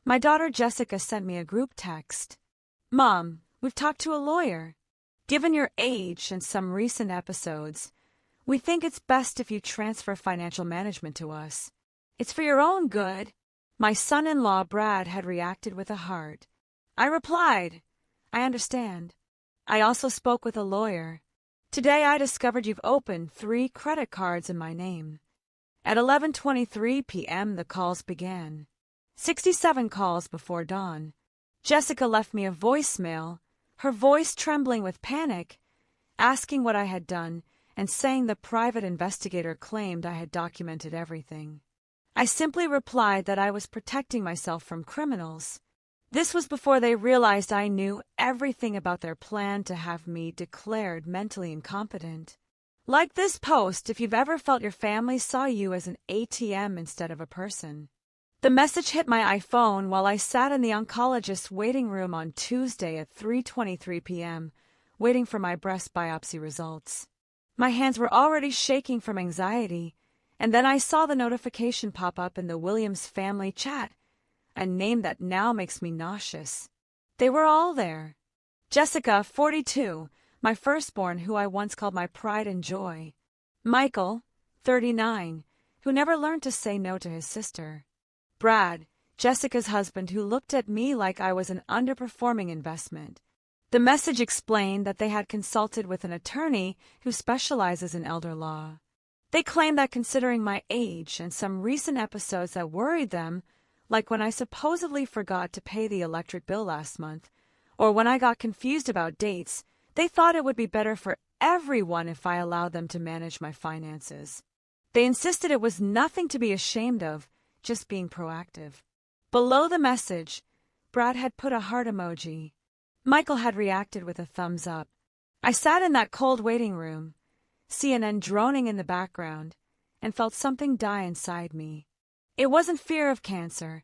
My daughter Jessica sent me a group text. Mom, we've talked to a lawyer. Given your age and some recent episodes, we think it's best if you transfer financial management to us. It's for your own good. My son-in-law Brad had reacted with a heart. I replied, I understand. I also spoke with a lawyer. Today I discovered you've opened 3 credit cards in my name. At 11:23 p.m. the calls began. 67 calls before dawn. Jessica left me a voicemail, her voice trembling with panic, asking what I had done and saying the private investigator claimed I had documented everything. I simply replied that I was protecting myself from criminals. This was before they realized I knew everything about their plan to have me declared mentally incompetent. Like this post if you've ever felt your family saw you as an ATM instead of a person. The message hit my iPhone while I sat in the oncologist's waiting room on Tuesday at 3:23 p.m., waiting for my breast biopsy results. My hands were already shaking from anxiety, and then I saw the notification pop up in the Williams family chat, a name that now makes me nauseous. They were all there. Jessica, 42, my firstborn who I once called my pride and joy. Michael, 39, who never learned to say no to his sister. Brad, Jessica's husband, who looked at me like I was an underperforming investment. The message explained that they had consulted with an attorney who specializes in elder law. They claimed that considering my age and some recent episodes that worried them, like when I supposedly forgot to pay the electric bill last month, or when I got confused about dates, they thought it would be better for everyone if I allowed them to manage my finances. They insisted it was nothing to be ashamed of, just being proactive. Below the message, Brad had put a heart emoji. Michael had reacted with a thumbs up. I sat in that cold waiting room, CNN droning in the background, and felt something die inside me. It wasn't fear of cancer.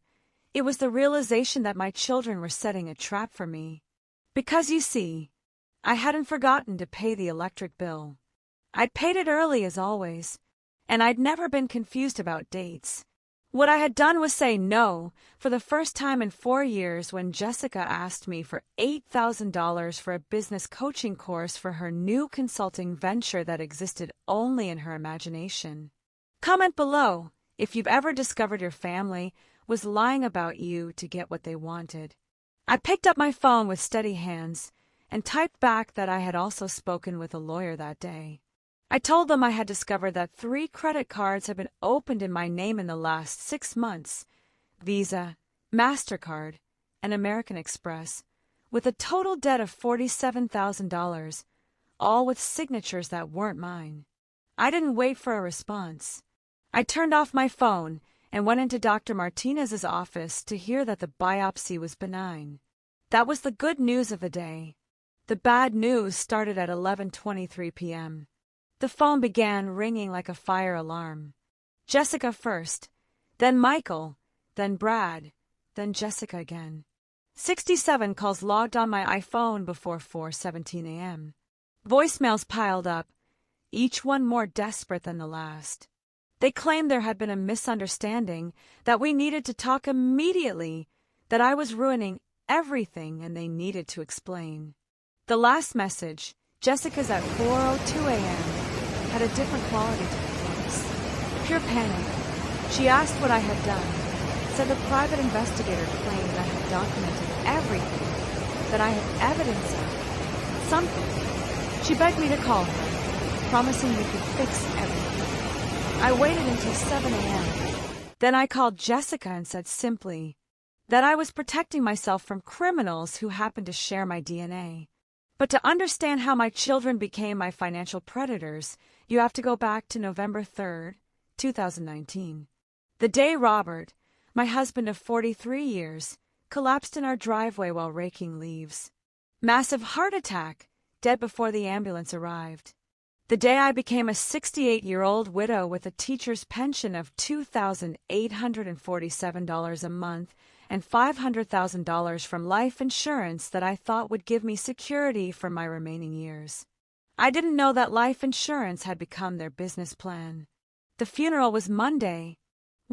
It was the realization that my children were setting a trap for me. Because you see, I hadn't forgotten to pay the electric bill. I'd paid it early as always, and I'd never been confused about dates. What I had done was say no for the first time in 4 years when Jessica asked me for $8,000 for a business coaching course for her new consulting venture that existed only in her imagination. Comment below if you've ever discovered your family was lying about you to get what they wanted. I picked up my phone with steady hands and typed back that I had also spoken with a lawyer that day. I told them I had discovered that 3 credit cards had been opened in my name in the last 6 months, Visa, MasterCard, and American Express, with a total debt of $47,000, all with signatures that weren't mine. I didn't wait for a response. I turned off my phone and went into Dr. Martinez's office to hear that the biopsy was benign. That was the good news of the day. The bad news started at 11:23 p.m. The phone began ringing like a fire alarm. Jessica first, then Michael, then Brad, then Jessica again. 67 calls logged on my iPhone before 4:17 a.m. Voicemails piled up, each one more desperate than the last. They claimed there had been a misunderstanding, that we needed to talk immediately, that I was ruining everything and they needed to explain. The last message, Jessica's at 4:02 a.m., had a different quality to the voice. Pure panic. She asked what I had done, said the private investigator claimed I had documented everything, that I had evidence of something. She begged me to call her, promising we could fix everything. I waited until 7 a.m. Then I called Jessica and said simply that I was protecting myself from criminals who happened to share my DNA. But to understand how my children became my financial predators, you have to go back to November 3rd, 2019. The day Robert, my husband of 43 years, collapsed in our driveway while raking leaves. Massive heart attack, dead before the ambulance arrived. The day I became a 68-year-old widow with a teacher's pension of $2,847 a month and $500,000 from life insurance that I thought would give me security for my remaining years. I didn't know that life insurance had become their business plan. The funeral was Monday,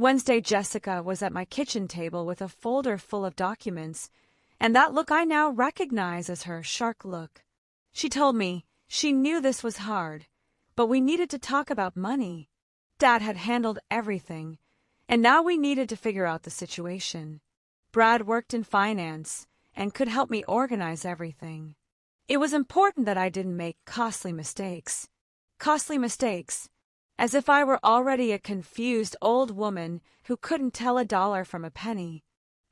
Wednesday, Jessica was at my kitchen table with a folder full of documents, and that look I now recognize as her shark look. She told me she knew this was hard, but we needed to talk about money. Dad had handled everything, and now we needed to figure out the situation. Brad worked in finance and could help me organize everything. It was important that I didn't make costly mistakes. Costly mistakes, as if I were already a confused old woman who couldn't tell a dollar from a penny.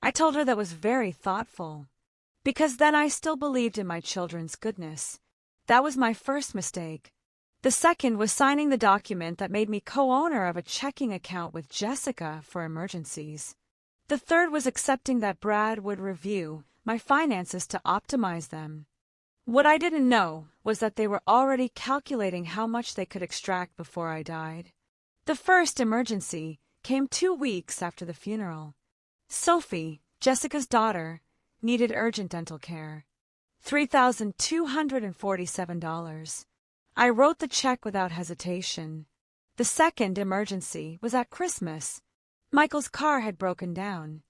I told her that was very thoughtful, because then I still believed in my children's goodness. That was my first mistake. The second was signing the document that made me co-owner of a checking account with Jessica for emergencies. The third was accepting that Brad would review my finances to optimize them. What I didn't know was that they were already calculating how much they could extract before I died. The first emergency came 2 weeks after the funeral. Sophie, Jessica's daughter, needed urgent dental care. $3,247. I wrote the check without hesitation. The second emergency was at Christmas. Michael's car had broken down.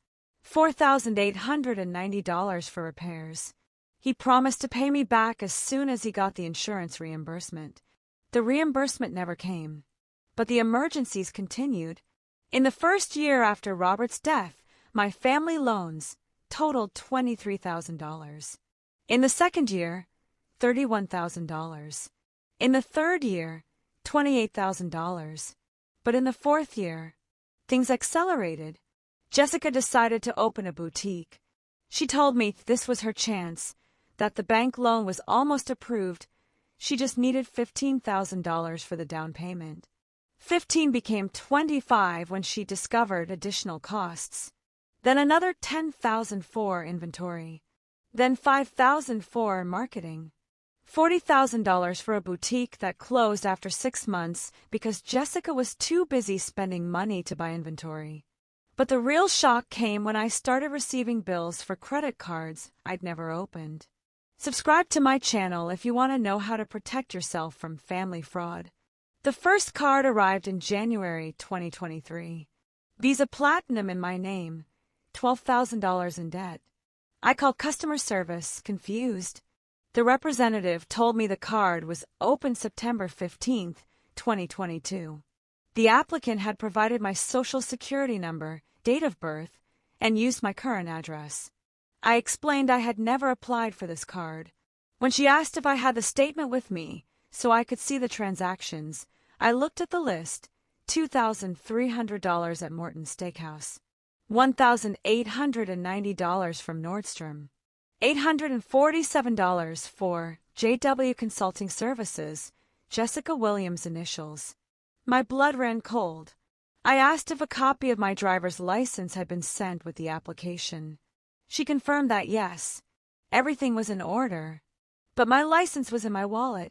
$4,890 for repairs. He promised to pay me back as soon as he got the insurance reimbursement. The reimbursement never came, but the emergencies continued. In the first year after Robert's death, my family loans totaled $23,000. In the second year, $31,000. In the third year, $28,000. But in the fourth year, things accelerated. Jessica decided to open a boutique. She told me this was her chance, that the bank loan was almost approved. She just needed $15,000 for the down payment. 15 became 25 when she discovered additional costs. Then another $10,000 for inventory. Then $5,000 for marketing. $40,000 for a boutique that closed after 6 months because Jessica was too busy spending money to buy inventory. But the real shock came when I started receiving bills for credit cards I'd never opened. Subscribe to my channel if you want to know how to protect yourself from family fraud. The first card arrived in January 2023. Visa Platinum in my name, $12,000 in debt. I called customer service, confused. The representative told me the card was open September 15, 2022. The applicant had provided my social security number, date of birth, and used my current address. I explained I had never applied for this card. When she asked if I had the statement with me so I could see the transactions, I looked at the list: $2,300 at Morton's Steakhouse, $1,890 from Nordstrom, $847 for JW Consulting Services, Jessica Williams' initials. My blood ran cold. I asked if a copy of my driver's license had been sent with the application. She confirmed that yes, everything was in order. But my license was in my wallet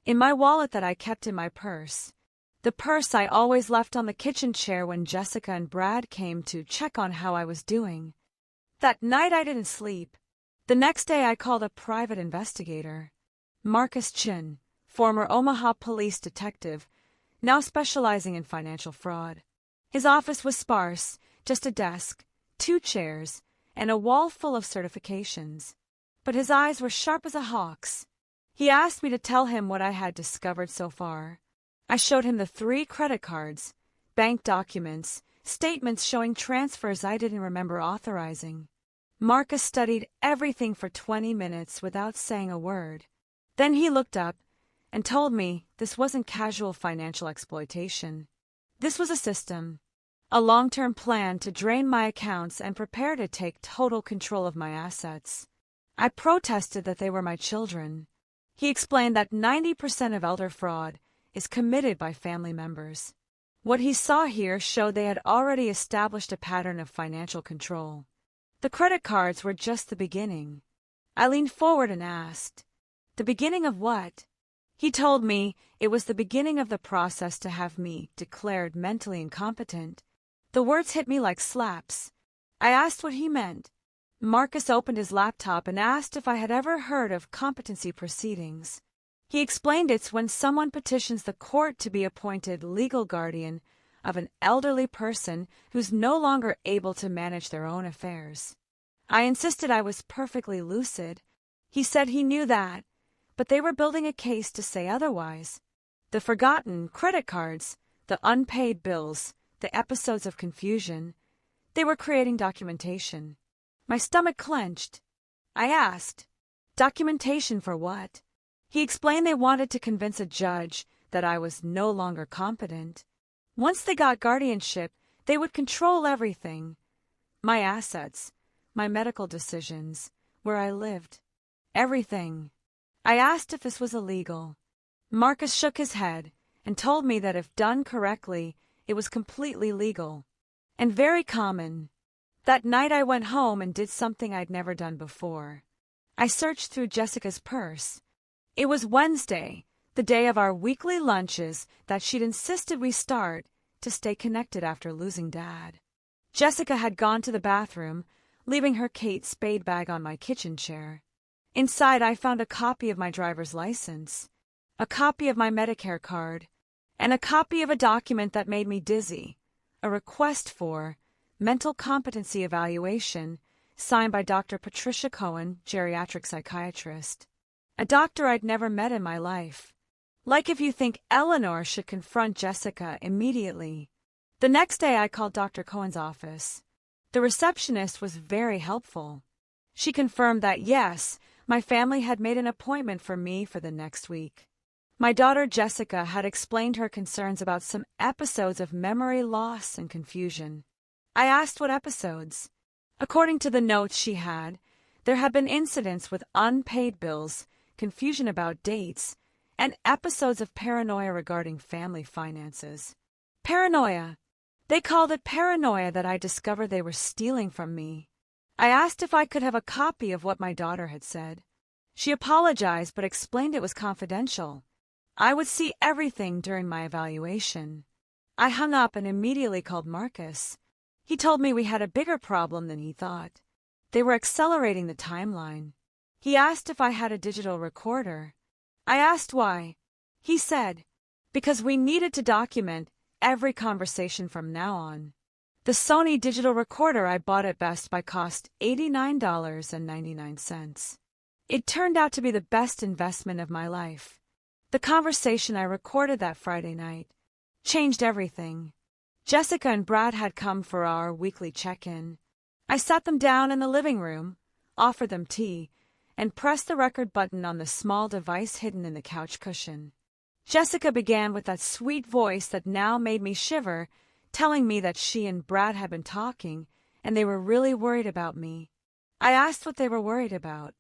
that I kept in my purse. The purse I always left on the kitchen chair when Jessica and Brad came to check on how I was doing. That night I didn't sleep. The next day I called a private investigator. Marcus Chin, former Omaha police detective, now specializing in financial fraud. His office was sparse, just a desk, 2 chairs, and a wall full of certifications. But his eyes were sharp as a hawk's. He asked me to tell him what I had discovered so far. I showed him the 3 credit cards, bank documents, statements showing transfers I didn't remember authorizing. Marcus studied everything for 20 minutes without saying a word. Then he looked up and told me this wasn't casual financial exploitation. This was a system, a long-term plan to drain my accounts and prepare to take total control of my assets. I protested that they were my children. He explained that 90% of elder fraud is committed by family members. What he saw here showed they had already established a pattern of financial control. The credit cards were just the beginning. I leaned forward and asked, "The beginning of what?" He told me it was the beginning of the process to have me declared mentally incompetent. The words hit me like slaps. I asked what he meant. Marcus opened his laptop and asked if I had ever heard of competency proceedings. He explained it's when someone petitions the court to be appointed legal guardian of an elderly person who's no longer able to manage their own affairs. I insisted I was perfectly lucid. He said he knew that, but they were building a case to say otherwise. The forgotten credit cards, the unpaid bills, the episodes of confusion, they were creating documentation. My stomach clenched. I asked, documentation for what? He explained they wanted to convince a judge that I was no longer competent. Once they got guardianship, they would control everything. My assets, my medical decisions, where I lived, everything. I asked if this was illegal. Marcus shook his head and told me that if done correctly, it was completely legal and very common. That night I went home and did something I'd never done before. I searched through Jessica's purse. It was Wednesday, the day of our weekly lunches that she'd insisted we start to stay connected after losing Dad. Jessica had gone to the bathroom, leaving her Kate Spade bag on my kitchen chair. Inside I found a copy of my driver's license, a copy of my Medicare card, and a copy of a document that made me dizzy, a request for mental competency evaluation signed by Dr. Patricia Cohen, geriatric psychiatrist, a doctor I'd never met in my life. Like if you think Eleanor should confront Jessica immediately. The next day I called Dr. Cohen's office. The receptionist was very helpful. She confirmed that yes, my family had made an appointment for me for the next week. My daughter Jessica had explained her concerns about some episodes of memory loss and confusion. I asked what episodes. According to the notes she had, there had been incidents with unpaid bills, confusion about dates, and episodes of paranoia regarding family finances. Paranoia. They called it paranoia that I discovered they were stealing from me. I asked if I could have a copy of what my daughter had said. She apologized but explained it was confidential. I would see everything during my evaluation. I hung up and immediately called Marcus. He told me we had a bigger problem than he thought. They were accelerating the timeline. He asked if I had a digital recorder. I asked why. He said, because we needed to document every conversation from now on. The Sony digital recorder I bought at Best Buy cost $89.99. It turned out to be the best investment of my life. The conversation I recorded that Friday night changed everything. Jessica and Brad had come for our weekly check-in. I sat them down in the living room, offered them tea, and pressed the record button on the small device hidden in the couch cushion. Jessica began with that sweet voice that now made me shiver, telling me that she and Brad had been talking, and they were really worried about me. I asked what they were worried about.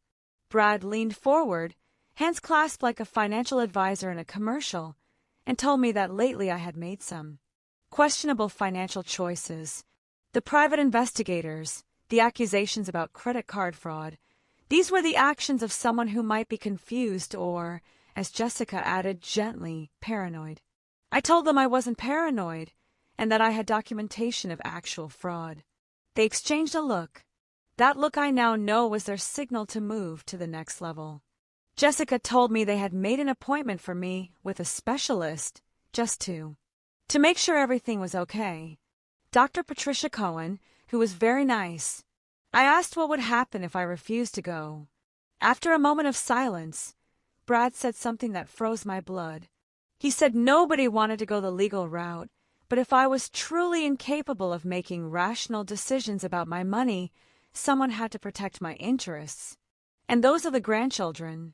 Brad leaned forward, hands clasped like a financial advisor in a commercial, and told me that lately I had made some questionable financial choices. The private investigators, the accusations about credit card fraud, these were the actions of someone who might be confused or, as Jessica added gently, paranoid. I told them I wasn't paranoid and that I had documentation of actual fraud. They exchanged a look. That look I now know was their signal to move to the next level. Jessica told me they had made an appointment for me with a specialist, just to make sure everything was okay. Dr. Patricia Cohen, who was very nice. I asked what would happen if I refused to go. After a moment of silence, Brad said something that froze my blood. He said nobody wanted to go the legal route, but if I was truly incapable of making rational decisions about my money, someone had to protect my interests. And those of the grandchildren.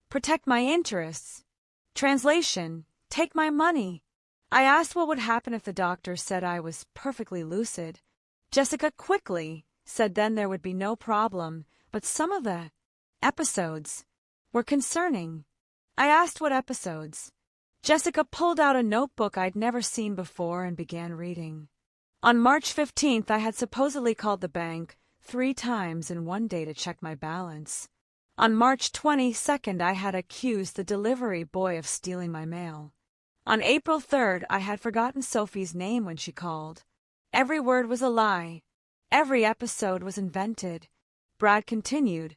Protect my interests. Translation, take my money. I asked what would happen if the doctor said I was perfectly lucid. Jessica quickly said then there would be no problem, but some of the episodes were concerning. I asked what episodes. Jessica pulled out a notebook I'd never seen before and began reading. On March 15th, I had supposedly called the bank 3 times in one day to check my balance. On March 22nd, I had accused the delivery boy of stealing my mail. On April 3rd, I had forgotten Sophie's name when she called. Every word was a lie. Every episode was invented. Brad continued,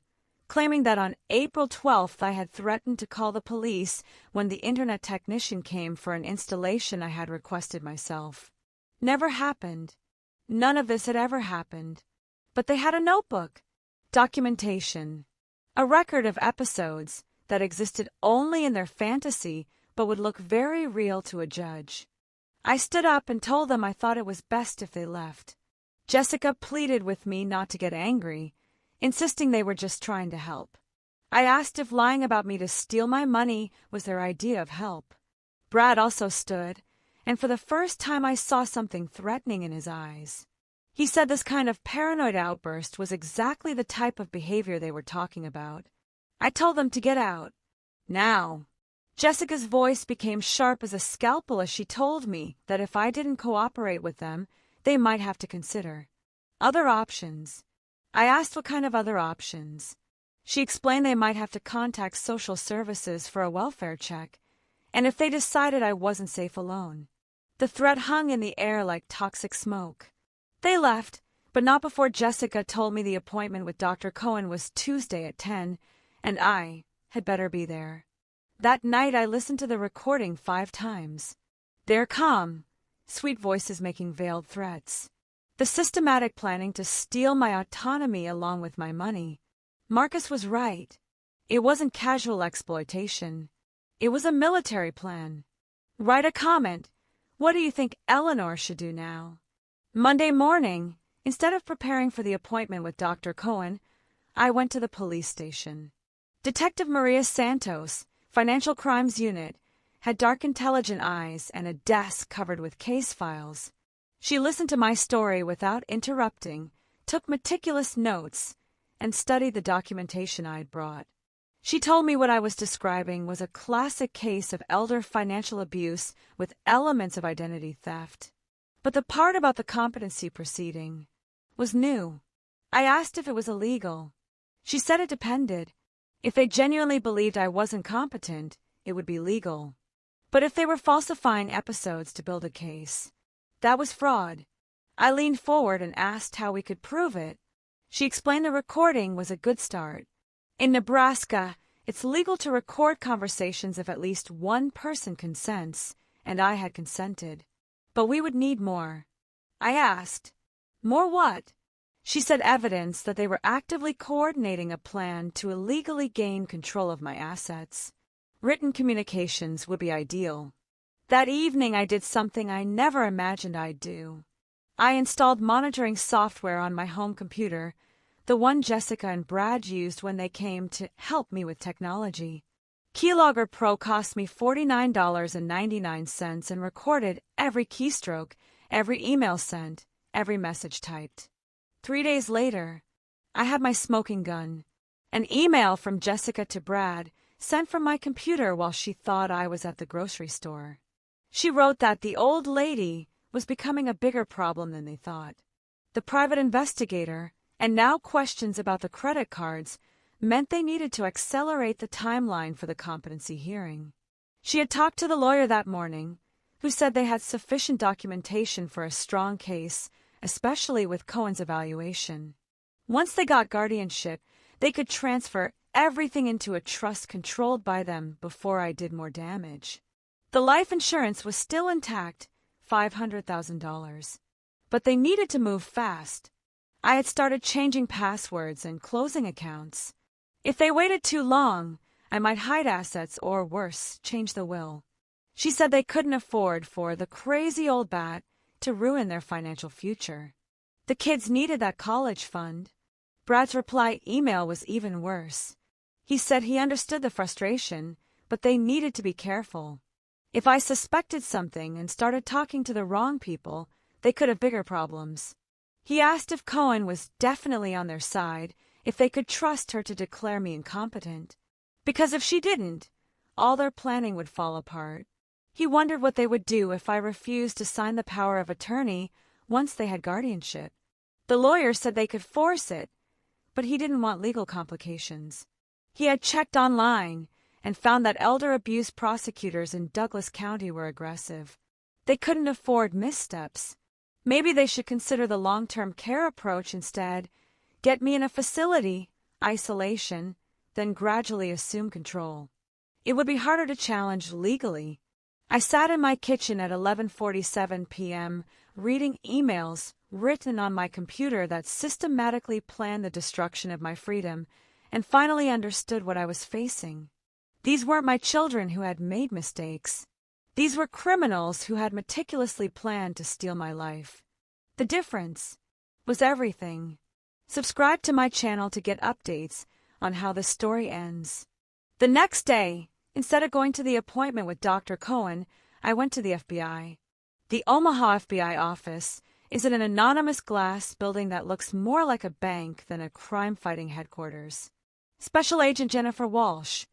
claiming that on April 12th I had threatened to call the police when the internet technician came for an installation I had requested myself. Never happened. None of this had ever happened. But they had a notebook, documentation, a record of episodes that existed only in their fantasy but would look very real to a judge. I stood up and told them I thought it was best if they left. Jessica pleaded with me not to get angry, insisting they were just trying to help. I asked if lying about me to steal my money was their idea of help. Brad also stood, and for the first time I saw something threatening in his eyes. He said this kind of paranoid outburst was exactly the type of behavior they were talking about. I told them to get out. Now. Jessica's voice became sharp as a scalpel as she told me that if I didn't cooperate with them, they might have to consider other options. I asked what kind of other options. She explained they might have to contact social services for a welfare check, and if they decided I wasn't safe alone. The threat hung in the air like toxic smoke. They left, but not before Jessica told me the appointment with Dr. Cohen was Tuesday at 10, and I had better be there. That night I listened to the recording 5 times. Their calm, sweet voices making veiled threats. The systematic planning to steal my autonomy along with my money. Marcus was right. It wasn't casual exploitation. It was a military plan. Write a comment. What do you think Eleanor should do now? Monday morning, instead of preparing for the appointment with Dr. Cohen, I went to the police station. Detective Maria Santos, Financial Crimes Unit, had dark intelligent eyes and a desk covered with case files. She listened to my story without interrupting, took meticulous notes, and studied the documentation I'd brought. She told me what I was describing was a classic case of elder financial abuse with elements of identity theft. But the part about the competency proceeding was new. I asked if it was illegal. She said it depended. If they genuinely believed I wasn't competent, it would be legal. But if they were falsifying episodes to build a case, that was fraud. I leaned forward and asked how we could prove it. She explained the recording was a good start. In Nebraska, it's legal to record conversations if at least one person consents, and I had consented. But we would need more. I asked, more what? She said evidence that they were actively coordinating a plan to illegally gain control of my assets. Written communications would be ideal. That evening I did something I never imagined I'd do. I installed monitoring software on my home computer, the one Jessica and Brad used when they came to help me with technology. Keylogger Pro cost me $49.99 and recorded every keystroke, every email sent, every message typed. 3 days later, I had my smoking gun, an email from Jessica to Brad sent from my computer while she thought I was at the grocery store. She wrote that the old lady was becoming a bigger problem than they thought. The private investigator, and now questions about the credit cards, meant they needed to accelerate the timeline for the competency hearing. She had talked to the lawyer that morning, who said they had sufficient documentation for a strong case, especially with Cohen's evaluation. Once they got guardianship, they could transfer everything into a trust controlled by them before I did more damage. The life insurance was still intact, $500,000. But they needed to move fast. I had started changing passwords and closing accounts. If they waited too long, I might hide assets or, worse, change the will. She said they couldn't afford for the crazy old bat to ruin their financial future. The kids needed that college fund. Brad's reply email was even worse. He said he understood the frustration, but they needed to be careful. If I suspected something and started talking to the wrong people, they could have bigger problems. He asked if Cohen was definitely on their side, if they could trust her to declare me incompetent. Because if she didn't, all their planning would fall apart. He wondered what they would do if I refused to sign the power of attorney once they had guardianship. The lawyer said they could force it, but he didn't want legal complications. He had checked online and found that elder abuse prosecutors in Douglas County were aggressive. They couldn't afford missteps. Maybe they should consider the long-term care approach instead. Get me in a facility, isolation, then gradually assume control. It would be harder to challenge legally. I sat in my kitchen at 11:47 p.m., reading emails written on my computer that systematically planned the destruction of my freedom, and finally understood what I was facing. These weren't my children who had made mistakes. These were criminals who had meticulously planned to steal my life. The difference was everything. Subscribe to my channel to get updates on how the story ends. The next day, instead of going to the appointment with Dr. Cohen, I went to the FBI. The Omaha FBI office is in an anonymous glass building that looks more like a bank than a crime-fighting headquarters. Special Agent Jennifer Walsh,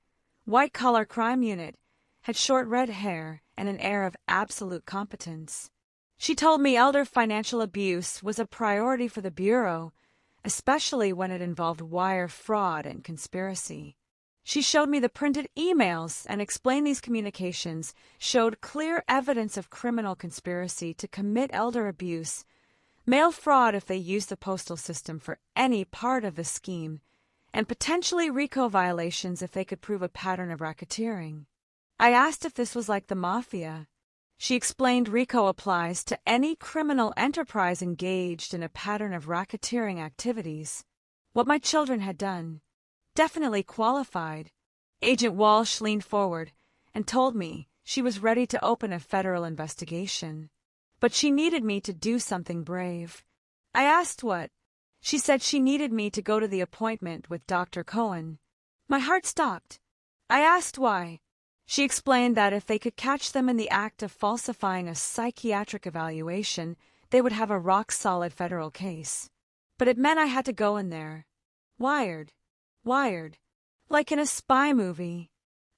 white-collar crime unit, had short red hair and an air of absolute competence. She told me elder financial abuse was a priority for the Bureau, especially when it involved wire fraud and conspiracy. She showed me the printed emails and explained these communications showed clear evidence of criminal conspiracy to commit elder abuse, mail fraud if they used the postal system for any part of the scheme, and potentially RICO violations if they could prove a pattern of racketeering. I asked if this was like the mafia. She explained RICO applies to any criminal enterprise engaged in a pattern of racketeering activities. What my children had done definitely qualified. Agent Walsh leaned forward and told me she was ready to open a federal investigation. But she needed me to do something brave. I asked what. She said she needed me to go to the appointment with Dr. Cohen. My heart stopped. I asked why. She explained that if they could catch them in the act of falsifying a psychiatric evaluation, they would have a rock-solid federal case. But it meant I had to go in there. Wired, like in a spy movie.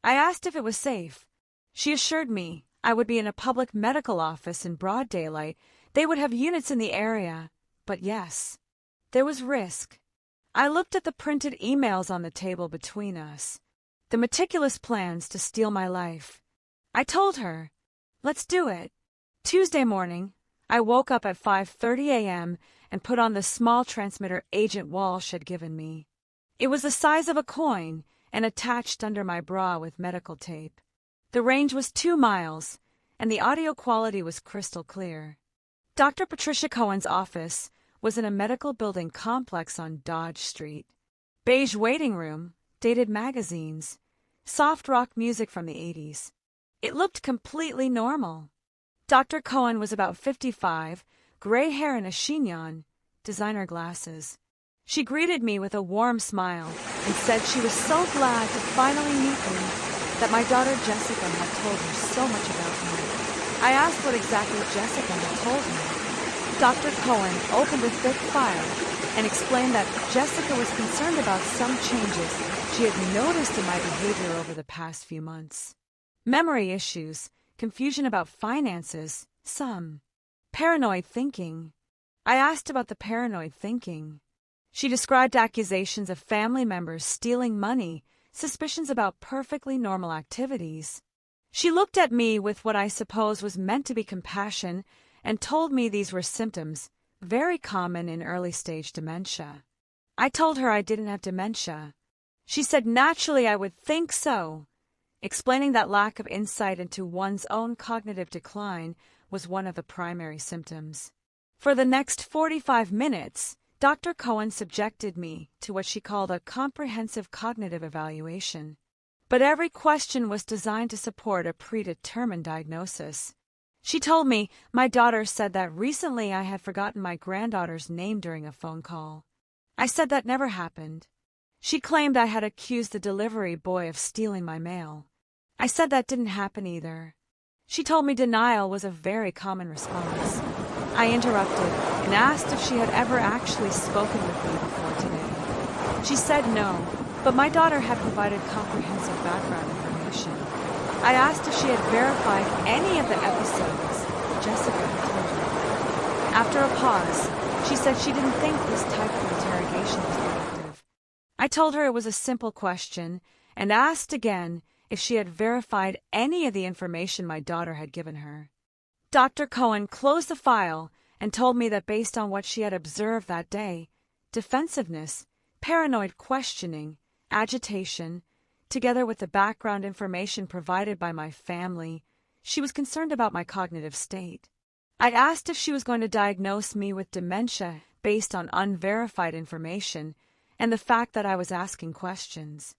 I asked if it was safe. She assured me I would be in a public medical office in broad daylight. They would have units in the area. But yes, there was risk. I looked at the printed emails on the table between us. The meticulous plans to steal my life. I told her, let's do it. Tuesday morning, I woke up at 5:30 a.m. and put on the small transmitter Agent Walsh had given me. It was the size of a coin and attached under my bra with medical tape. The range was 2 miles, and the audio quality was crystal clear. Dr. Patricia Cohen's office was in a medical building complex on Dodge Street. Beige waiting room, dated magazines, soft rock music from the 80s. It looked completely normal. Dr. Cohen was about 55, gray hair and a chignon, designer glasses. She greeted me with a warm smile and said she was so glad to finally meet me, that my daughter Jessica had told her so much about me. I asked what exactly Jessica had told me. Dr. Cohen opened a thick file and explained that Jessica was concerned about some changes she had noticed in my behavior over the past few months. Memory issues, confusion about finances, some paranoid thinking. I asked about the paranoid thinking. She described accusations of family members stealing money, suspicions about perfectly normal activities. She looked at me with what I suppose was meant to be compassion and told me these were symptoms, very common in early-stage dementia. I told her I didn't have dementia. She said naturally I would think so, explaining that lack of insight into one's own cognitive decline was one of the primary symptoms. For the next 45 minutes, Dr. Cohen subjected me to what she called a comprehensive cognitive evaluation. But every question was designed to support a predetermined diagnosis. She told me my daughter said that recently I had forgotten my granddaughter's name during a phone call. I said that never happened. She claimed I had accused the delivery boy of stealing my mail. I said that didn't happen either. She told me denial was a very common response. I interrupted and asked if she had ever actually spoken with me before today. She said no, but my daughter had provided comprehensive background information. I asked if she had verified any of the episodes Jessica had told her. After a pause, she said she didn't think this type of interrogation was productive. I told her it was a simple question and asked again if she had verified any of the information my daughter had given her. Dr. Cohen closed the file and told me that based on what she had observed that day, defensiveness, paranoid questioning, agitation, together with the background information provided by my family, she was concerned about my cognitive state. I asked if she was going to diagnose me with dementia based on unverified information and the fact that I was asking questions.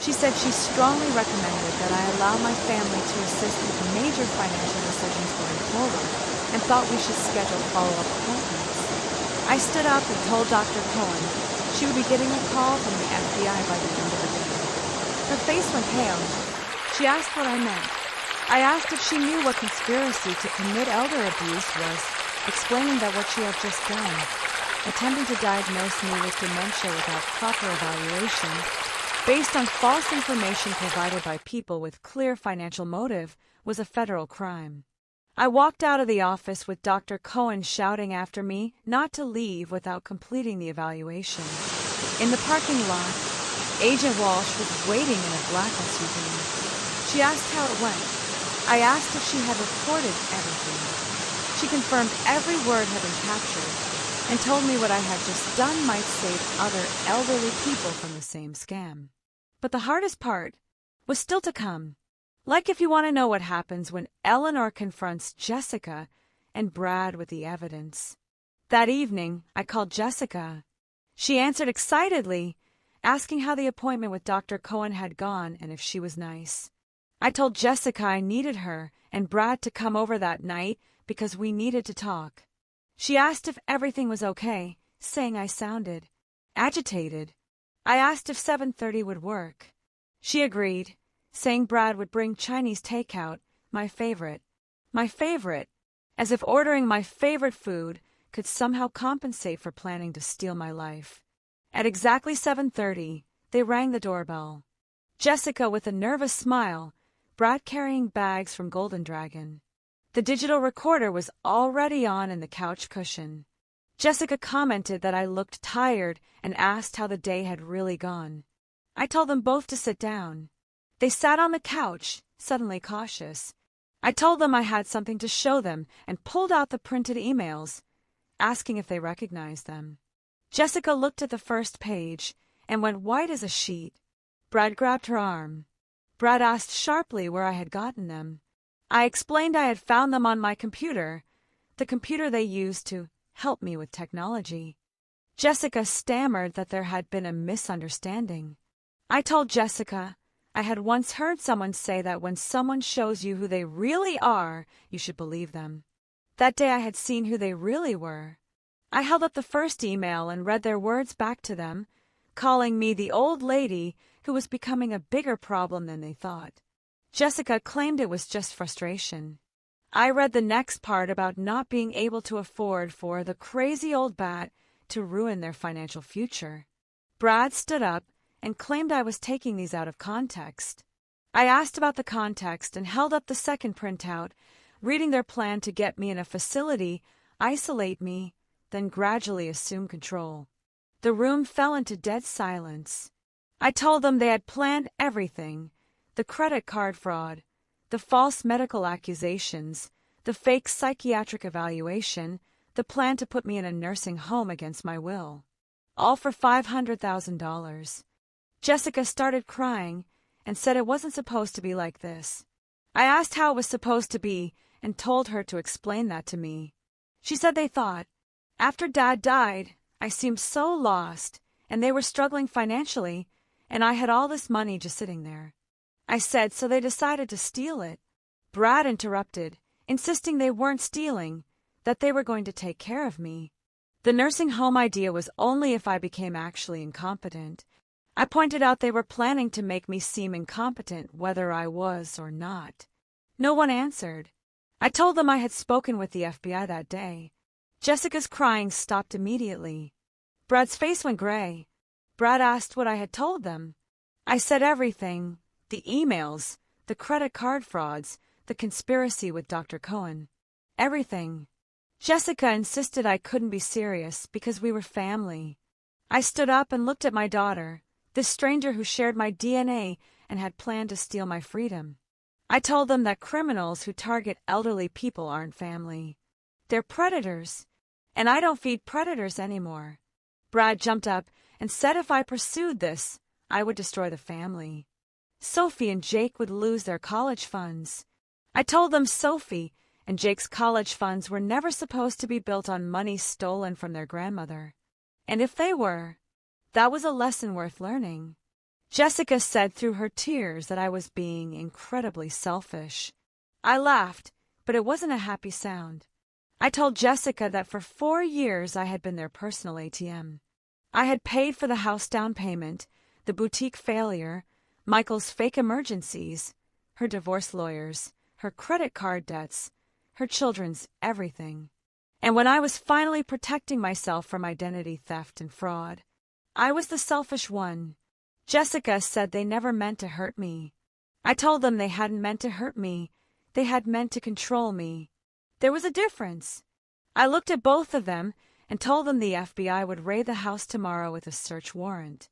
She said she strongly recommended that I allow my family to assist with major financial decisions going forward and thought we should schedule follow-up appointments. I stood up and told Dr. Cohen she would be getting a call from the FBI by the end of the day. Her face went pale. She asked what I meant. I asked if she knew what conspiracy to commit elder abuse was, explaining that what she had just done, attempting to diagnose me with dementia without proper evaluation, based on false information provided by people with clear financial motive, was a federal crime. I walked out of the office with Dr. Cohen shouting after me not to leave without completing the evaluation. In the parking lot, Agent Walsh was waiting in a black SUV. She asked how it went. I asked if she had recorded everything. She confirmed every word had been captured and told me what I had just done might save other elderly people from the same scam. But the hardest part was still to come. Like if you want to know what happens when Eleanor confronts Jessica and Brad with the evidence. That evening, I called Jessica. She answered excitedly, asking how the appointment with Dr. Cohen had gone and if she was nice. I told Jessica I needed her and Brad to come over that night because we needed to talk. She asked if everything was okay, saying I sounded agitated. I asked if 7:30 would work. She agreed, saying Brad would bring Chinese takeout, my favorite, as if ordering my favorite food could somehow compensate for planning to steal my life. At exactly 7:30, they rang the doorbell. Jessica with a nervous smile, Brad carrying bags from Golden Dragon. The digital recorder was already on in the couch cushion. Jessica commented that I looked tired and asked how the day had really gone. I told them both to sit down. They sat on the couch, suddenly cautious. I told them I had something to show them and pulled out the printed emails, asking if they recognized them. Jessica looked at the first page and went white as a sheet. Brad grabbed her arm. Brad asked sharply where I had gotten them. I explained I had found them on my computer, the computer they used to help me with technology. Jessica stammered that there had been a misunderstanding. I told Jessica I had once heard someone say that when someone shows you who they really are, you should believe them. That day I had seen who they really were. I held up the first email and read their words back to them, calling me the old lady who was becoming a bigger problem than they thought. Jessica claimed it was just frustration. I read the next part about not being able to afford for the crazy old bat to ruin their financial future. Brad stood up and claimed I was taking these out of context. I asked about the context and held up the second printout, reading their plan to get me in a facility, isolate me, then gradually assume control. The room fell into dead silence. I told them they had planned everything: the credit card fraud, the false medical accusations, the fake psychiatric evaluation, the plan to put me in a nursing home against my will. All for $500,000. Jessica started crying and said it wasn't supposed to be like this. I asked how it was supposed to be and told her to explain that to me. She said they thought, after Dad died, I seemed so lost and they were struggling financially and I had all this money just sitting there. I said so they decided to steal it. Brad interrupted, insisting they weren't stealing, that they were going to take care of me. The nursing home idea was only if I became actually incompetent. I pointed out they were planning to make me seem incompetent whether I was or not. No one answered. I told them I had spoken with the FBI that day. Jessica's crying stopped immediately. Brad's face went gray. Brad asked what I had told them. I said everything: the emails, the credit card frauds, the conspiracy with Dr. Cohen. Everything. Jessica insisted I couldn't be serious because we were family. I stood up and looked at my daughter, this stranger who shared my DNA and had planned to steal my freedom. I told them that criminals who target elderly people aren't family. They're predators, and I don't feed predators anymore. Brad jumped up and said if I pursued this, I would destroy the family. Sophie and Jake would lose their college funds. I told them Sophie and Jake's college funds were never supposed to be built on money stolen from their grandmother. And if they were, that was a lesson worth learning. Jessica said through her tears that I was being incredibly selfish. I laughed, but it wasn't a happy sound. I told Jessica that for 4 years I had been their personal ATM. I had paid for the house down payment, the boutique failure, Michael's fake emergencies, her divorce lawyers, her credit card debts, her children's everything. And when I was finally protecting myself from identity theft and fraud, I was the selfish one. Jessica said they never meant to hurt me. I told them they hadn't meant to hurt me. They had meant to control me. There was a difference. I looked at both of them and told them the FBI would raid the house tomorrow with a search warrant.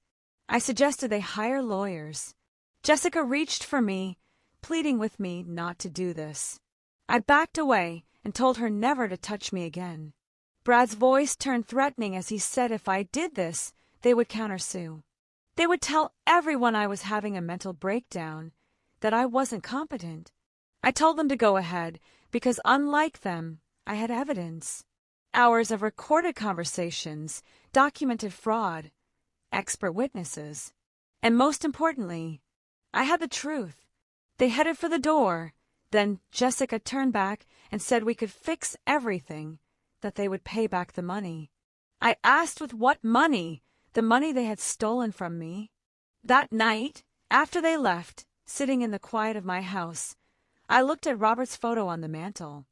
I suggested they hire lawyers. Jessica reached for me, pleading with me not to do this. I backed away and told her never to touch me again. Brad's voice turned threatening as he said if I did this, they would countersue. They would tell everyone I was having a mental breakdown, that I wasn't competent. I told them to go ahead because, unlike them, I had evidence. Hours of recorded conversations, documented fraud, expert witnesses, and most importantly, I had the truth. They headed for the door. Then Jessica turned back and said we could fix everything, that they would pay back the money. I asked with what money, the money they had stolen from me. That night, after they left, sitting in the quiet of my house, I looked at Robert's photo on the mantel.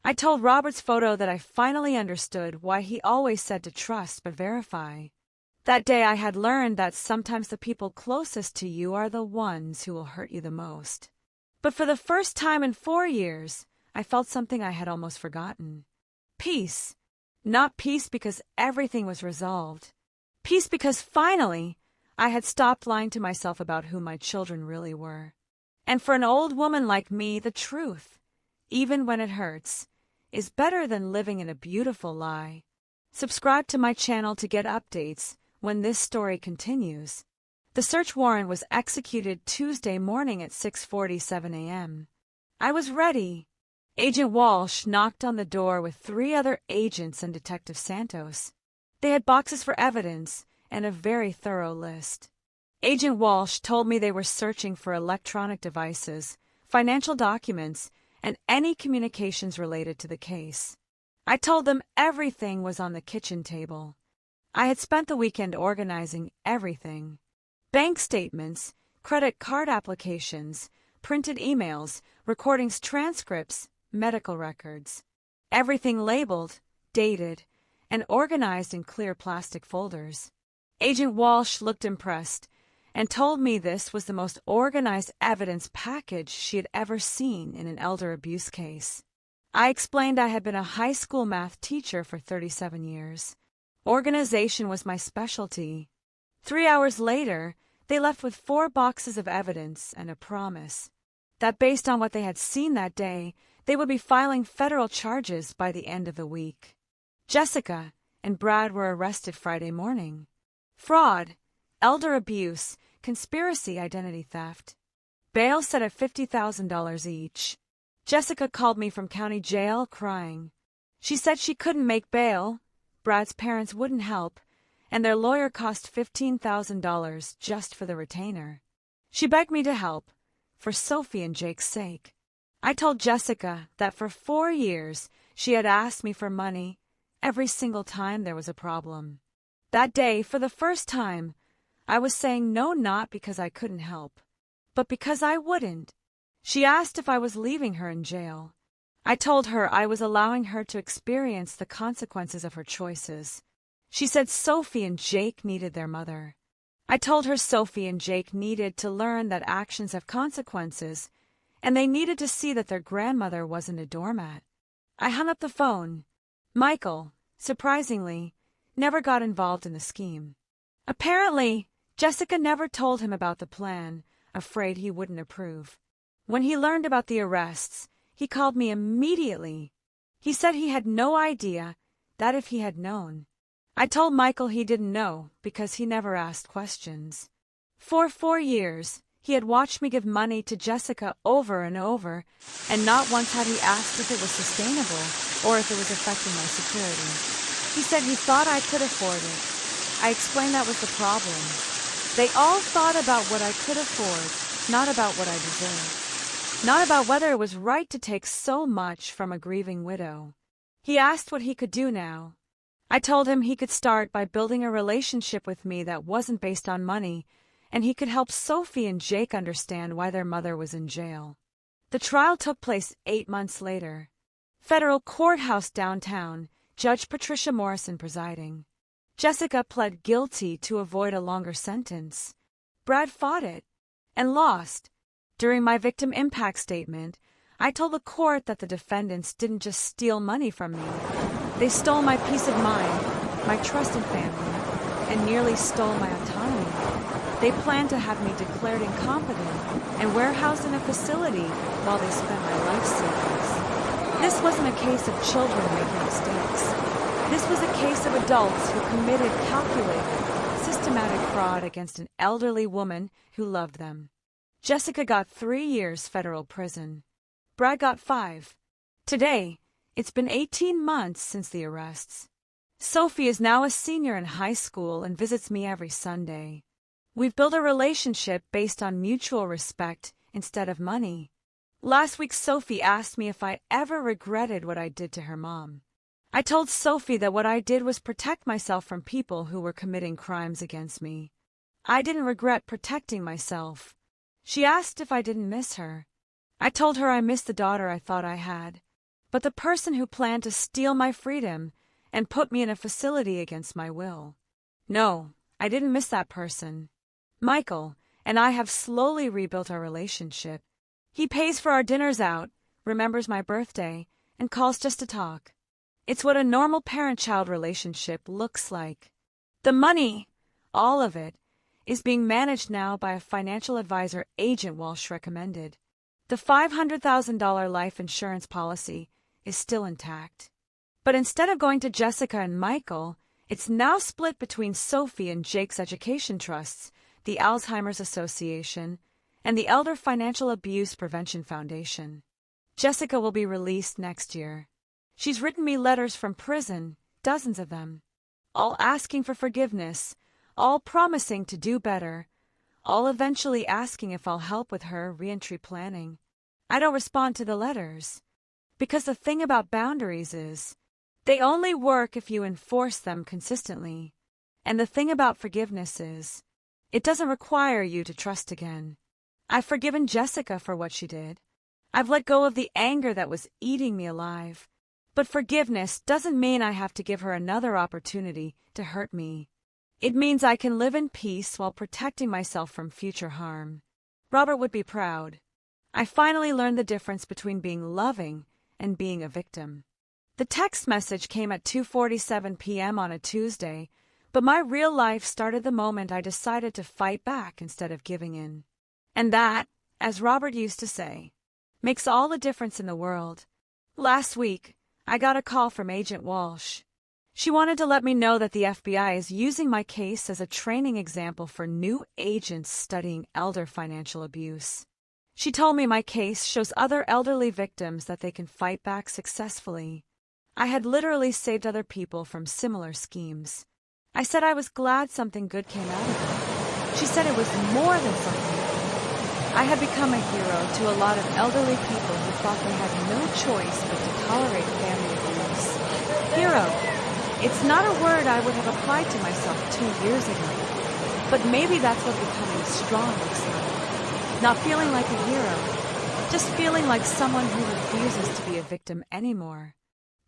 I told Robert's photo that I finally understood why he always said to trust but verify. That day I had learned that sometimes the people closest to you are the ones who will hurt you the most. But for the first time in 4 years, I felt something I had almost forgotten. Peace. Not peace because everything was resolved. Peace because finally I had stopped lying to myself about who my children really were. And for an old woman like me, the truth, even when it hurts, is better than living in a beautiful lie. Subscribe to my channel to get updates when this story continues. The search warrant was executed Tuesday morning at 6:47 a.m. I was ready. Agent Walsh knocked on the door with 3 other agents and Detective Santos. They had boxes for evidence and a very thorough list. Agent Walsh told me they were searching for electronic devices, financial documents, and any communications related to the case. I told them everything was on the kitchen table. I had spent the weekend organizing everything. Bank statements, credit card applications, printed emails, recordings, transcripts, medical records. Everything labeled, dated, and organized in clear plastic folders. Agent Walsh looked impressed and told me this was the most organized evidence package she had ever seen in an elder abuse case. I explained I had been a high school math teacher for 37 years. Organization was my specialty. 3 hours later, they left with 4 boxes of evidence and a promise that based on what they had seen that day, they would be filing federal charges by the end of the week. Jessica and Brad were arrested Friday morning. Fraud, elder abuse, conspiracy, identity theft. Bail set at $50,000 each. Jessica called me from county jail crying. She said she couldn't make bail, Brad's parents wouldn't help, and their lawyer cost $15,000 just for the retainer. She begged me to help, for Sophie and Jake's sake. I told Jessica that for 4 years she had asked me for money every single time there was a problem. That day, for the first time, I was saying no not because I couldn't help, but because I wouldn't. She asked if I was leaving her in jail. I told her I was allowing her to experience the consequences of her choices. She said Sophie and Jake needed their mother. I told her Sophie and Jake needed to learn that actions have consequences, and they needed to see that their grandmother wasn't a doormat. I hung up the phone. Michael, surprisingly, never got involved in the scheme. Apparently, Jessica never told him about the plan, afraid he wouldn't approve. When he learned about the arrests, he called me immediately. He said he had no idea, that if he had known. I told Michael he didn't know because he never asked questions. For 4 years, He had watched me give money to Jessica over and over, and not once had he asked if it was sustainable or if it was affecting my security. He said he thought I could afford it. I explained that was the problem. They all thought about what I could afford, not about what I deserved. Not about whether it was right to take so much from a grieving widow. He asked what he could do now. I told him he could start by building a relationship with me that wasn't based on money, and he could help Sophie and Jake understand why their mother was in jail. The trial took place 8 months later. Federal courthouse downtown, Judge Patricia Morrison presiding. Jessica pled guilty to avoid a longer sentence. Brad fought it and lost. During my victim impact statement, I told the court that the defendants didn't just steal money from me. They stole my peace of mind, my trust in family, and nearly stole my autonomy. They planned to have me declared incompetent and warehoused in a facility while they spent my life savings. This wasn't a case of children making mistakes. This was a case of adults who committed calculated, systematic fraud against an elderly woman who loved them. Jessica got 3 years federal prison. Brad got 5. Today, it's been 18 months since the arrests. Sophie is now a senior in high school and visits me every Sunday. We've built a relationship based on mutual respect instead of money. Last week, Sophie asked me if I ever regretted what I did to her mom. I told Sophie that what I did was protect myself from people who were committing crimes against me. I didn't regret protecting myself. She asked if I didn't miss her. I told her I missed the daughter I thought I had, but the person who planned to steal my freedom and put me in a facility against my will. No, I didn't miss that person. Michael and I have slowly rebuilt our relationship. He pays for our dinners out, remembers my birthday, and calls just to talk. It's what a normal parent-child relationship looks like. The money, all of it, is being managed now by a financial advisor Agent Walsh recommended. The $500,000 life insurance policy is still intact. But instead of going to Jessica and Michael, it's now split between Sophie and Jake's education trusts, the Alzheimer's Association, and the Elder Financial Abuse Prevention Foundation. Jessica will be released next year. She's written me letters from prison, dozens of them, all asking for forgiveness, all promising to do better, all eventually asking if I'll help with her reentry planning. I don't respond to the letters, because the thing about boundaries is, they only work if you enforce them consistently. And the thing about forgiveness is, it doesn't require you to trust again. I've forgiven Jessica for what she did. I've let go of the anger that was eating me alive. But forgiveness doesn't mean I have to give her another opportunity to hurt me. It means I can live in peace while protecting myself from future harm. Robert would be proud. I finally learned the difference between being loving and being a victim. The text message came at 2:47 p.m. on a Tuesday, but my real life started the moment I decided to fight back instead of giving in. And that, as Robert used to say, makes all the difference in the world. Last week, I got a call from Agent Walsh. She wanted to let me know that the FBI is using my case as a training example for new agents studying elder financial abuse. She told me my case shows other elderly victims that they can fight back successfully. I had literally saved other people from similar schemes. I said I was glad something good came out of it. She said it was more than something good. I had become a hero to a lot of elderly people who thought they had no choice but to tolerate family abuse. Hero. It's not a word I would have applied to myself 2 years ago. But maybe that's what becoming strong looks like. Not feeling like a hero. Just feeling like someone who refuses to be a victim anymore.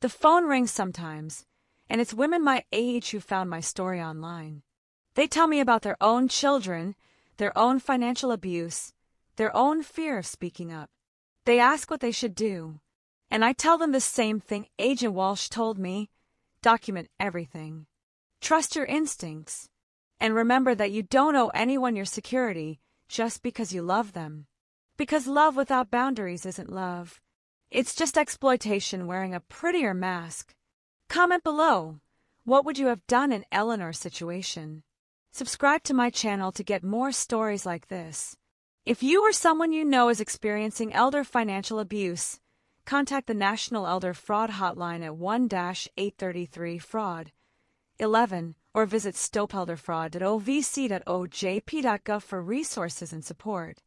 The phone rings sometimes, and it's women my age who found my story online. They tell me about their own children, their own financial abuse, their own fear of speaking up. They ask what they should do, and I tell them the same thing Agent Walsh told me: document everything. Trust your instincts, and remember that you don't owe anyone your security just because you love them. Because love without boundaries isn't love. It's just exploitation wearing a prettier mask. Comment below. What would you have done in Eleanor's situation? Subscribe to my channel to get more stories like this. If you or someone you know is experiencing elder financial abuse, contact the National Elder Fraud Hotline at 1-833-FRAUD 11 or visit stopelderfraud.ovc.ojp.gov for resources and support.